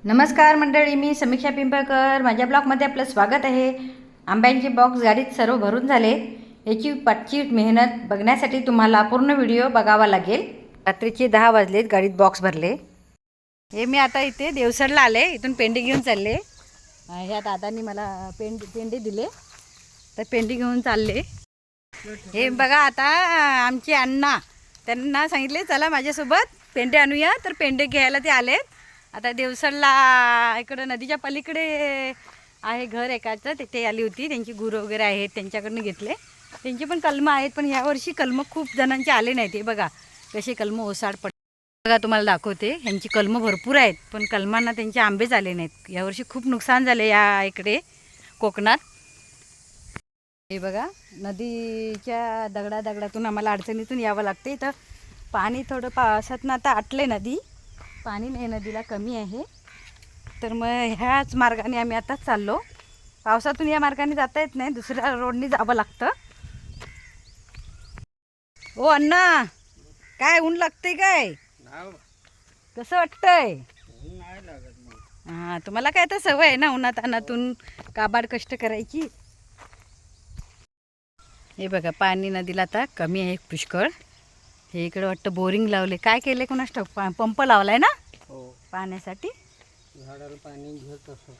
नमस्कार मंडळी, मी समीक्षा पिंपळकर. माझ्या ब्लॉगमध्ये आपलं स्वागत आहे. आंब्यांचे बॉक्स गाडीत सर्व भरून झाले. याची पाटची मेहनत बघण्यासाठी तुम्हाला पूर्ण व्हिडिओ बघावा लागेल. रात्रीचे 10 वाजलेत, गाडीत बॉक्स भरले. हे मी आता इथे देवसरला आले, इथून पेंडी घेऊन चालले. ह्या दादांनी मला पेंडी दिले, तर पेंडी घेऊन चालले. हे बघा, आता आमचे अण्णा, त्यांना सांगितले चला माझ्यासोबत पेंडे आणूया, तर पेंडे घ्यायला ते आलेत. आता देवसरला इकडं नदीच्या पलीकडे आहे घर एकाचं, तिथे आली होती. त्यांची गुरं वगैरे आहेत, त्यांच्याकडनं घेतले. त्यांची पण कलमं आहेत, पण यावर्षी कलमं खूप जणांचे आले नाहीत. हे बघा कसे कलमं ओसाड पड. बघा तुम्हाला दाखवते, ह्यांची कलमं भरपूर आहेत, पण कलमांना त्यांचे आंबेच आले नाहीत. यावर्षी खूप नुकसान झाले या इकडे कोकणात. हे बघा, नदीच्या दगडातून आम्हाला अडचणीतून यावं लागते. तर पाणी थोडं पावसातनं आता आटले, नदी पाणी नाही, नदीला कमी आहे. तर मग ह्याच मार्गाने आम्ही आता चाललो. पावसातून या मार्गाने जाता येत नाही, दुसऱ्या रोडने जावं लागतं. ओ अण्णा, काय ऊन लागते काय? कसं वाटतंय? हां, तुम्हाला काय तर सवय आहे ना उन्हात अनातून काबाड कष्ट करायची. हे बघा, पाणी नदीला आता कमी आहे पुष्कळ. हे इकडे वाटतं बोरिंग लावले, काय केले कोणास ठाऊक. पंप लावलाय ना पाण्यासाठी, झाडाला पाणी घेत असो.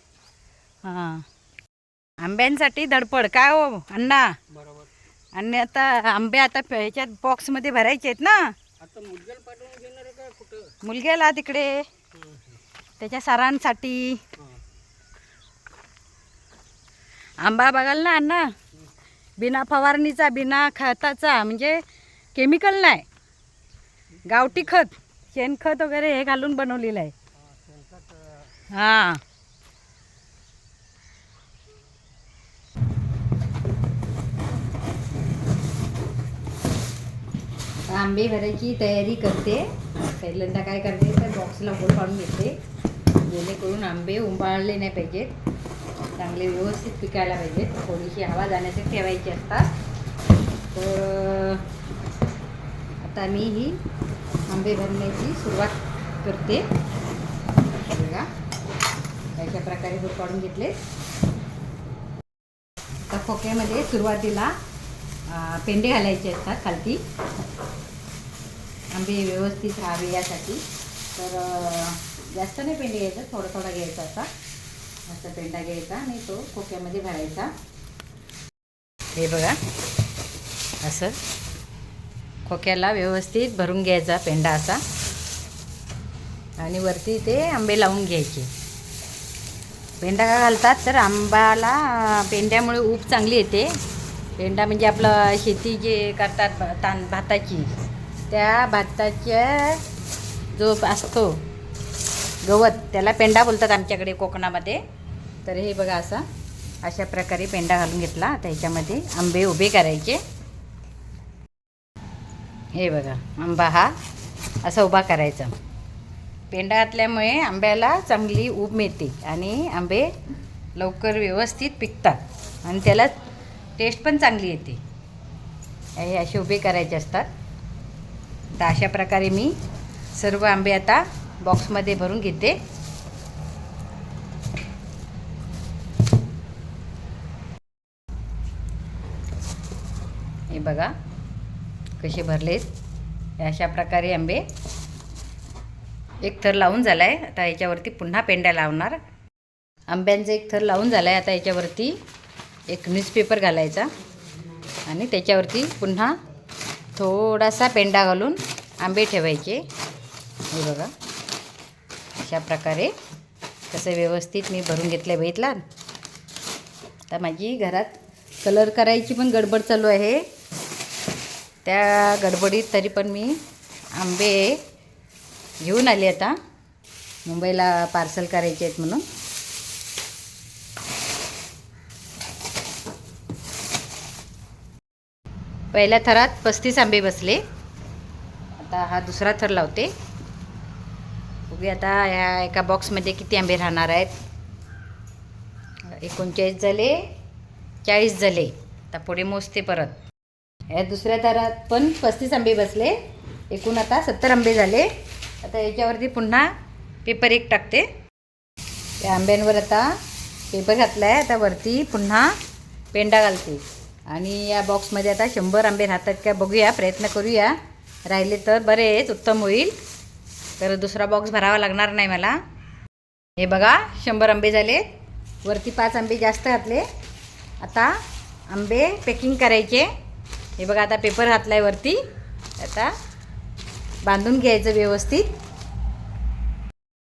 हां, आंब्यांसाठी धडपड काय हो अण्णा. बरोबर. आणि आता आंबे आता ह्याच्यात बॉक्समध्ये भरायचे आहेत ना. आता मुलग्याला पाठवून घेणार आहे का कुठं? मुलग्याला तिकडे त्याच्या सरांसाठी. आंबा बघाल ना अण्णा, बिना फवारणीचा, बिना खताचा, म्हणजे केमिकल नाही, गावठी खत, शेणखत वगैरे हे घालून बनवलेलं आहे. हां, आंबे भरायची तयारी करते. पहिल्यांदा काय करते, तर बॉक्सला होल पाडून घेते, जेणेकरून आंबे उंबाळले नाही पाहिजेत, चांगले व्यवस्थित पिकायला पाहिजेत. थोडीशी हवा जाण्यासाठी ठेवायची असतात. तर आता मी ही आंबे भरण्याची सुरुवात करते. बघा, अशा प्रकारे होल पाडून घेतले. आता खोक्यामध्ये सुरुवातीला पेंडे घालायचे असतात खालती, आंबे व्यवस्थित राहावे यासाठी. तर जास्त नाही पेंडे घ्यायचा, थोडा थोडा घ्यायचा, असा पेंडा घ्यायचा आणि तो खोक्यामध्ये भरायचा. हे बघा, असं खोक्याला व्यवस्थित भरून घ्यायचा पेंडा असा, आणि वरती ते आंबे लावून घ्यायचे. पेंडा का घालतात, तर आंब्याला पेंड्यामुळे ऊब चांगली येते. पेंडा म्हणजे आपलं शेती जे करतात भाताची, त्या भाताच्या जो असतो गवत, त्याला पेंडा बोलतात आमच्याकडे कोकणामध्ये. तर हे बघा, अशा प्रकारे पेंडा घालून घेतला. आता ह्याच्यामध्ये आंबे उभे करायचे. हे बघा, आंबा हा असा उभा करायचा. पेंडा घातल्यामुळे आंब्याला चांगली ऊब मिळते आणि आंबे लवकर व्यवस्थित पिकतात आणि त्याला टेस्ट पण चांगली येते. हे असे उभे करायचे असतात. तर अशा प्रकारे मी सर्व आंबे आता बॉक्समध्ये भरून घेते. हे बघा कसे भरलेत. अशा प्रकारे आंबे एक थर लावून झाला आहे. आता याच्यावरती पुन्हा पेंड्या लावणार. आंब्यांचा एक थर लावून झाला आहे. आता याच्यावरती एक न्यूजपेपर घालायचा आणि त्याच्यावरती पुन्हा थोडासा पेंडा घालून आंबे ठेवायचे. हे बघा, अशा प्रकारे कसं व्यवस्थित मी भरून घेतलं आहे, बघितला. आता माझी घरात कलर करायची पण गडबड चालू आहे. त्या गडबडीत तरी पण मी आंबे घेऊन आले. आता मुंबईला पार्सल करायचे आहेत म्हणून. पहिल्या थरात 35 आंबे बसले. आता हा दुसरा थर लावते. बघूया आता ह्या एका बॉक्समध्ये किती आंबे राहणार आहेत. 39 झाले, 40 झाले. आता पुढे मोजते परत. या दुसऱ्या थरात पण 35 आंबे बसले. एकूण आता 70 आंबे झाले. आता याच्यावरती पुन्हा पेपर एक टाकते. त्या आंब्यांवर आता पेपर घातला आहे. आता वरती पुन्हा पेंडा घालते आणि या बॉक्समध्ये आता 100 आंबे राहतात का बघूया, प्रयत्न करूया. राहिले तर बरेच उत्तम होईल, तर दुसरा बॉक्स भरावा लागणार नाही मला. हे बघा 100 आंबे झाले. वरती 5 आंबे जास्त घातले. आता आंबे पॅकिंग करायचे. हे बघा आता पेपर घातला आहे वरती. आता बांधून घ्यायचं व्यवस्थित.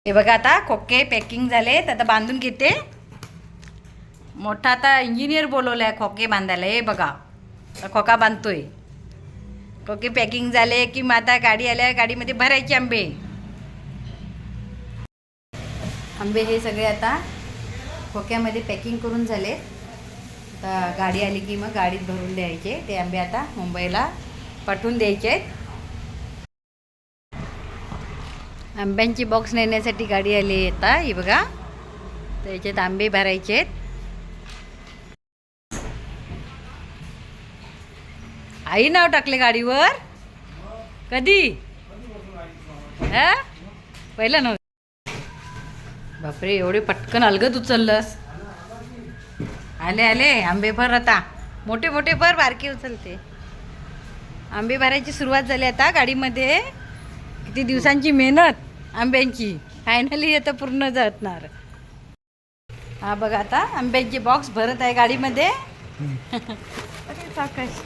हे बघा आता खोके पॅकिंग झालेत. आता बांधून घेते. मोठा आता इंजिनियर बोलवला आहे खोके बांधायला. हे बघा आता खोका बांधतोय. खोके पॅकिंग झाले की मग आता गाडी आल्या, गाडीमध्ये भरायचे आंबे. आंबे हे सगळे आता खोक्यामध्ये पॅकिंग करून झाले. आता गाडी आली की मग गाडीत भरून द्यायचे. ते आंबे आता मुंबईला पाठवून द्यायचे आहेत. आंब्यांची बॉक्स नेण्यासाठी गाडी आली आहे आता. ही बघा त्याच्यात आंबे भरायचे आहेत. आई नाव टाकले गाडीवर. कधी हा पहिलं नव्हतं. बापरे एवढे पटकन अलगद उचललंस. आले आले आंबे भर. आता मोठे मोठे भर, बारके उचलते. आंबे भरायची सुरुवात झाली आता गाडीमध्ये. किती दिवसांची मेहनत आंब्यांची फायनली आता पूर्ण जातणार. हा बघा आता आंब्यांची बॉक्स भरत आहे गाडीमध्ये. अरे साकाश